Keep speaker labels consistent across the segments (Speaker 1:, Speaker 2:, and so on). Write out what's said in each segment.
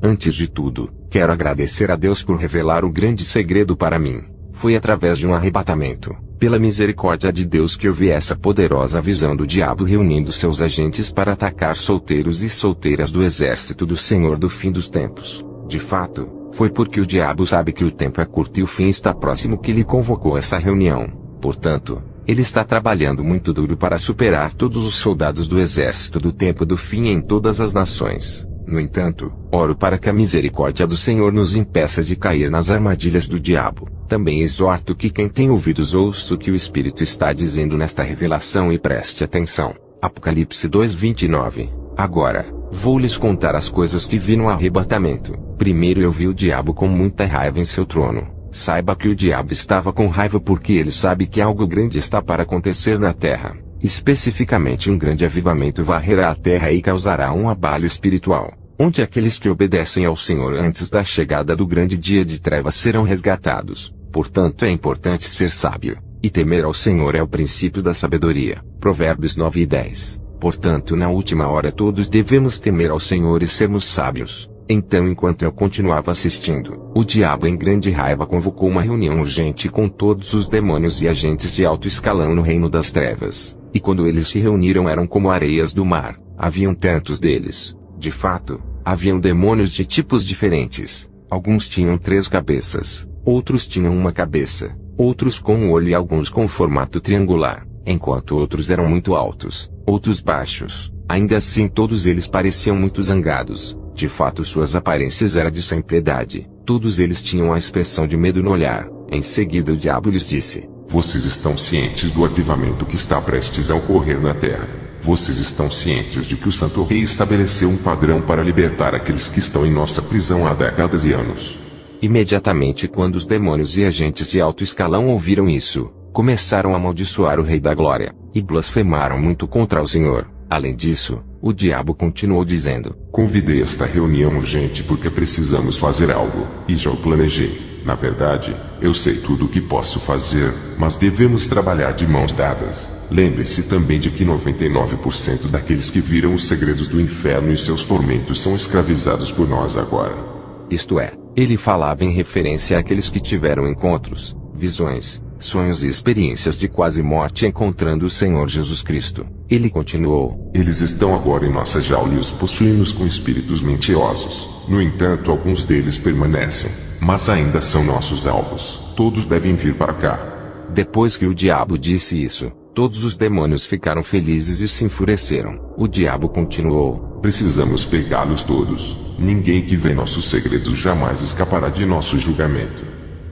Speaker 1: Antes de tudo, quero agradecer a Deus por revelar o grande segredo para mim. Foi através de um arrebatamento, pela misericórdia de Deus, que eu vi essa poderosa visão do diabo reunindo seus agentes para atacar solteiros e solteiras do exército do Senhor do fim dos tempos. De fato, foi porque o diabo sabe que o tempo é curto e o fim está próximo que ele convocou essa reunião. Portanto, ele está trabalhando muito duro para superar todos os soldados do exército do tempo do fim em todas as nações. No entanto, oro para que a misericórdia do Senhor nos impeça de cair nas armadilhas do diabo. Também exorto que quem tem ouvidos ouça o que o Espírito está dizendo nesta revelação e preste atenção. Apocalipse 2:29. Agora, vou lhes contar as coisas que vi no arrebatamento. Primeiro eu vi o diabo com muita raiva em seu trono. Saiba que o diabo estava com raiva porque ele sabe que algo grande está para acontecer na terra. Especificamente, um grande avivamento varrerá a terra e causará um abalo espiritual, onde aqueles que obedecem ao Senhor antes da chegada do grande dia de trevas serão resgatados. Portanto, é importante ser sábio, e temer ao Senhor é o princípio da sabedoria. Provérbios 9:10. Portanto, na última hora todos devemos temer ao Senhor e sermos sábios. Então, enquanto eu continuava assistindo, o diabo em grande raiva convocou uma reunião urgente com todos os demônios e agentes de alto escalão no reino das trevas. E quando eles se reuniram eram como areias do mar, haviam tantos deles. De fato, haviam demônios de tipos diferentes. Alguns tinham 3 cabeças, outros tinham uma cabeça, outros com um olho e alguns com formato triangular, enquanto outros eram muito altos, outros baixos. Ainda assim todos eles pareciam muito zangados. De fato, suas aparências eram de sem piedade. Todos eles tinham a expressão de medo no olhar. Em seguida o diabo lhes disse:
Speaker 2: Vocês estão cientes do avivamento que está prestes a ocorrer na terra. Vocês estão cientes de que o Santo Rei estabeleceu um padrão para libertar aqueles que estão em nossa prisão há décadas e anos.
Speaker 1: Imediatamente, quando os demônios e agentes de alto escalão ouviram isso, começaram a amaldiçoar o Rei da Glória, e blasfemaram muito contra o Senhor. Além disso, o diabo continuou dizendo:
Speaker 2: Convidei esta reunião urgente porque precisamos fazer algo, e já o planejei. Na verdade, eu sei tudo o que posso fazer, mas devemos trabalhar de mãos dadas. Lembre-se também de que 99% daqueles que viram os segredos do inferno e seus tormentos são escravizados por nós agora.
Speaker 1: Isto é, ele falava em referência àqueles que tiveram encontros, visões, sonhos e experiências de quase morte encontrando o Senhor Jesus Cristo. Ele continuou:
Speaker 2: Eles estão agora em nossa jaula e os possuímos com espíritos mentirosos. No entanto, alguns deles permanecem, mas ainda são nossos alvos. Todos devem vir para cá.
Speaker 1: Depois que o diabo disse isso, todos os demônios ficaram felizes e se enfureceram. O diabo continuou:
Speaker 2: Precisamos pegá-los todos. Ninguém que vê nossos segredos jamais escapará de nosso julgamento.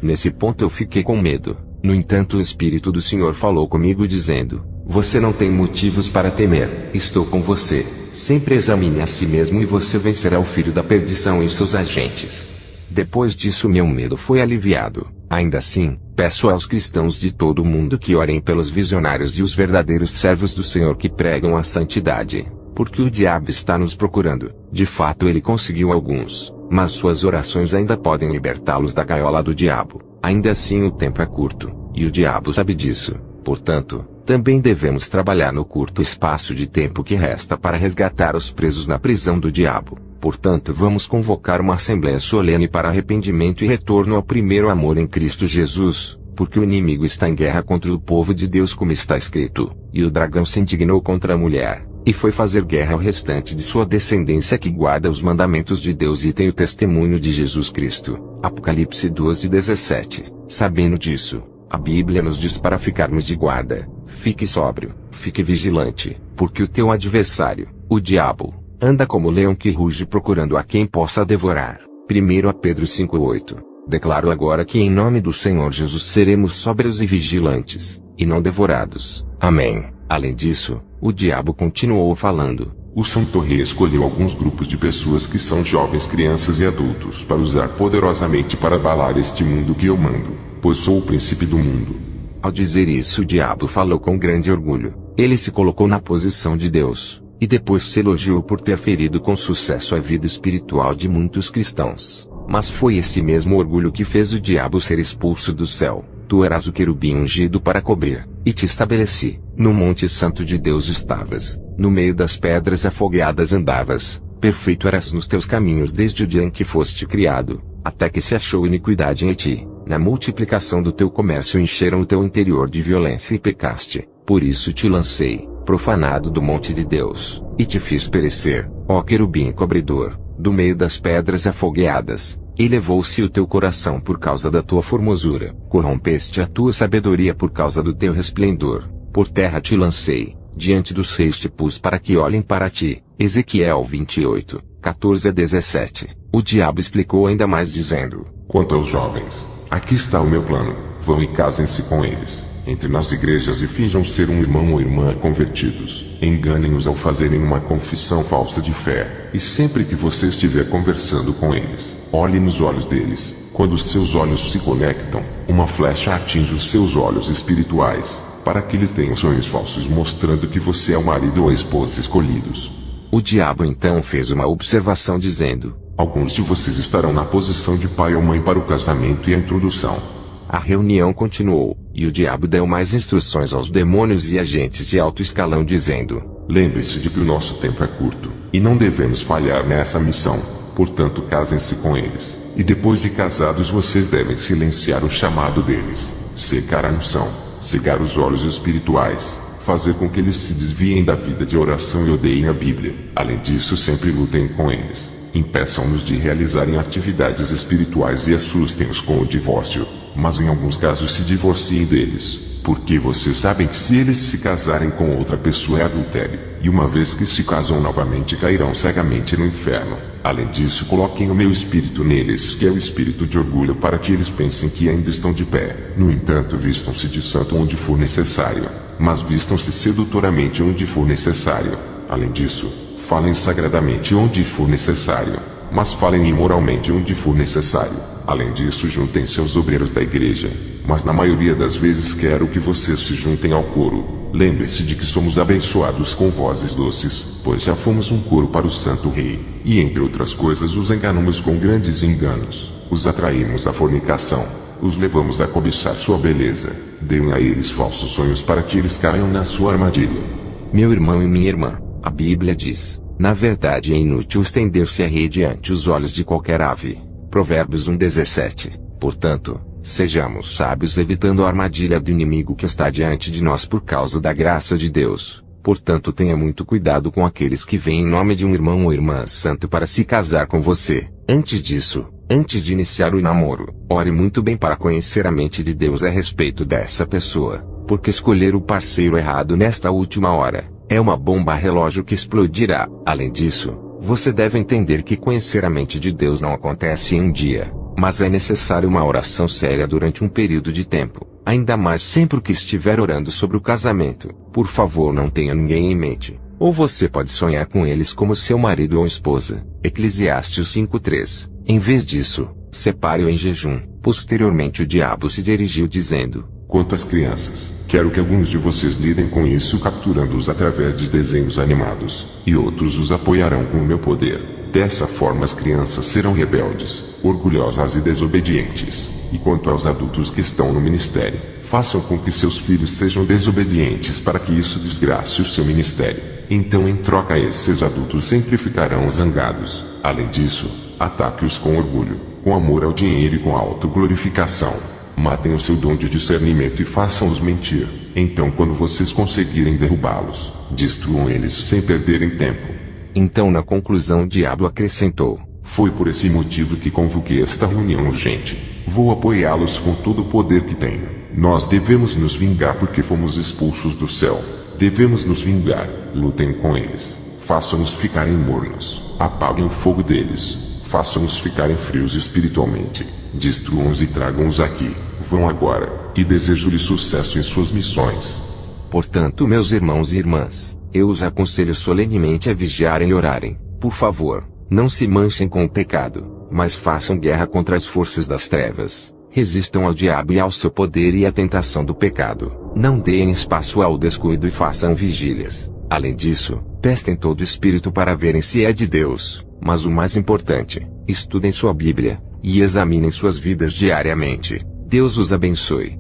Speaker 1: Nesse ponto eu fiquei com medo. No entanto, o Espírito do Senhor falou comigo dizendo: Você não tem motivos para temer, estou com você. Sempre examine a si mesmo e você vencerá o filho da perdição e seus agentes. Depois disso meu medo foi aliviado. Ainda assim, peço aos cristãos de todo o mundo que orem pelos visionários e os verdadeiros servos do Senhor que pregam a santidade, porque o diabo está nos procurando. De fato ele conseguiu alguns, mas suas orações ainda podem libertá-los da gaiola do diabo. Ainda assim o tempo é curto, e o diabo sabe disso. Portanto, também devemos trabalhar no curto espaço de tempo que resta para resgatar os presos na prisão do diabo. Portanto, vamos convocar uma assembleia solene para arrependimento e retorno ao primeiro amor em Cristo Jesus, porque o inimigo está em guerra contra o povo de Deus, como está escrito, e o dragão se indignou contra a mulher, e foi fazer guerra ao restante de sua descendência que guarda os mandamentos de Deus e tem o testemunho de Jesus Cristo. Apocalipse 12:17. Sabendo disso, a Bíblia nos diz para ficarmos de guarda. Fique sóbrio, fique vigilante, porque o teu adversário, o diabo, anda como leão que ruge procurando a quem possa devorar. 1 Pedro 5:8. Declaro agora que em nome do Senhor Jesus seremos sóbrios e vigilantes, e não devorados. Amém. Além disso, o diabo continuou falando:
Speaker 2: O Santo Rei escolheu alguns grupos de pessoas que são jovens, crianças e adultos para usar poderosamente para abalar este mundo que eu mando, pois sou o príncipe do mundo.
Speaker 1: Ao dizer isso, o diabo falou com grande orgulho. Ele se colocou na posição de Deus, e depois se elogiou por ter ferido com sucesso a vida espiritual de muitos cristãos. Mas foi esse mesmo orgulho que fez o diabo ser expulso do céu. Tu eras o querubim ungido para cobrir, e te estabeleci. No monte santo de Deus estavas, no meio das pedras afogueadas andavas, perfeito eras nos teus caminhos desde o dia em que foste criado, até que se achou iniquidade em ti. Na multiplicação do teu comércio encheram o teu interior de violência e pecaste. Por isso te lancei, profanado do monte de Deus, e te fiz perecer, ó querubim cobridor, do meio das pedras afogueadas. Elevou-se o teu coração por causa da tua formosura, corrompeste a tua sabedoria por causa do teu resplendor. Por terra te lancei, diante dos reis te pus para que olhem para ti. Ezequiel 28, 14-17. O diabo explicou ainda mais dizendo:
Speaker 2: Quanto aos jovens, aqui está o meu plano, vão e casem-se com eles, entre nas igrejas e finjam ser um irmão ou irmã convertidos. Enganem-os ao fazerem uma confissão falsa de fé, e sempre que você estiver conversando com eles, olhe nos olhos deles. Quando os seus olhos se conectam, uma flecha atinge os seus olhos espirituais, para que eles tenham sonhos falsos mostrando que você é o marido ou a esposa escolhidos.
Speaker 1: O diabo então fez uma observação dizendo:
Speaker 2: Alguns de vocês estarão na posição de pai ou mãe para o casamento e a introdução.
Speaker 1: A reunião continuou, e o diabo deu mais instruções aos demônios e agentes de alto escalão dizendo:
Speaker 2: Lembre-se de que o nosso tempo é curto, e não devemos falhar nessa missão, portanto casem-se com eles, e depois de casados vocês devem silenciar o chamado deles, secar a unção, cegar os olhos espirituais, fazer com que eles se desviem da vida de oração e odeiem a Bíblia. Além disso, sempre lutem com eles, impeçam-nos de realizarem atividades espirituais e assustem-os com o divórcio, mas em alguns casos se divorciem deles, porque vocês sabem que se eles se casarem com outra pessoa é adultério, e uma vez que se casam novamente cairão cegamente no inferno. Além disso, coloquem o meu espírito neles, que é o espírito de orgulho, para que eles pensem que ainda estão de pé. No entanto, vistam-se de santo onde for necessário, mas vistam-se sedutoramente onde for necessário. Além disso, falem sagradamente onde for necessário, mas falem imoralmente onde for necessário. Além disso, juntem-se aos obreiros da igreja, mas na maioria das vezes quero que vocês se juntem ao coro. Lembre-se de que somos abençoados com vozes doces, pois já fomos um coro para o Santo Rei, e entre outras coisas os enganamos com grandes enganos, os atraímos à fornicação, os levamos a cobiçar sua beleza, deem a eles falsos sonhos para que eles caiam na sua armadilha.
Speaker 1: Meu irmão e minha irmã, a Bíblia diz: na verdade é inútil estender-se a rede ante os olhos de qualquer ave. Provérbios 1:17. Portanto, sejamos sábios evitando a armadilha do inimigo que está diante de nós por causa da graça de Deus. Portanto, tenha muito cuidado com aqueles que vêm em nome de um irmão ou irmã santo para se casar com você. Antes disso, antes de iniciar o namoro, ore muito bem para conhecer a mente de Deus a respeito dessa pessoa, porque escolher o parceiro errado nesta última hora é uma bomba relógio que explodirá. Além disso, você deve entender que conhecer a mente de Deus não acontece em um dia, mas é necessário uma oração séria durante um período de tempo, ainda mais sempre que estiver orando sobre o casamento. Por favor, não tenha ninguém em mente, ou você pode sonhar com eles como seu marido ou esposa. Eclesiastes 5:3. Em vez disso, separe-o em jejum. Posteriormente o diabo se dirigiu dizendo:
Speaker 2: Quanto às crianças, quero que alguns de vocês lidem com isso capturando-os através de desenhos animados, e outros os apoiarão com o meu poder. Dessa forma as crianças serão rebeldes, orgulhosas e desobedientes. E quanto aos adultos que estão no ministério, façam com que seus filhos sejam desobedientes para que isso desgrace o seu ministério. Então em troca esses adultos sempre ficarão zangados. Além disso, ataque-os com orgulho, com amor ao dinheiro e com autoglorificação. Matem o seu dom de discernimento e façam-os mentir. Então quando vocês conseguirem derrubá-los, destruam eles sem perderem tempo.
Speaker 1: Então na conclusão o diabo acrescentou:
Speaker 2: Foi por esse motivo que convoquei esta reunião urgente. Vou apoiá-los com todo o poder que tenho. Nós devemos nos vingar porque fomos expulsos do céu. Devemos nos vingar. Lutem com eles. Façam-nos ficarem mornos. Apaguem o fogo deles. Façam-nos ficarem frios espiritualmente. Destruam-os e tragam-os aqui. Vão agora, e desejo-lhes sucesso em suas missões.
Speaker 1: Portanto, meus irmãos e irmãs, eu os aconselho solenemente a vigiarem e orarem. Por favor, não se manchem com o pecado, mas façam guerra contra as forças das trevas. Resistam ao diabo e ao seu poder e à tentação do pecado. Não deem espaço ao descuido e façam vigílias. Além disso, testem todo espírito para verem se é de Deus. Mas o mais importante, estudem sua Bíblia, e examinem suas vidas diariamente. Deus os abençoe.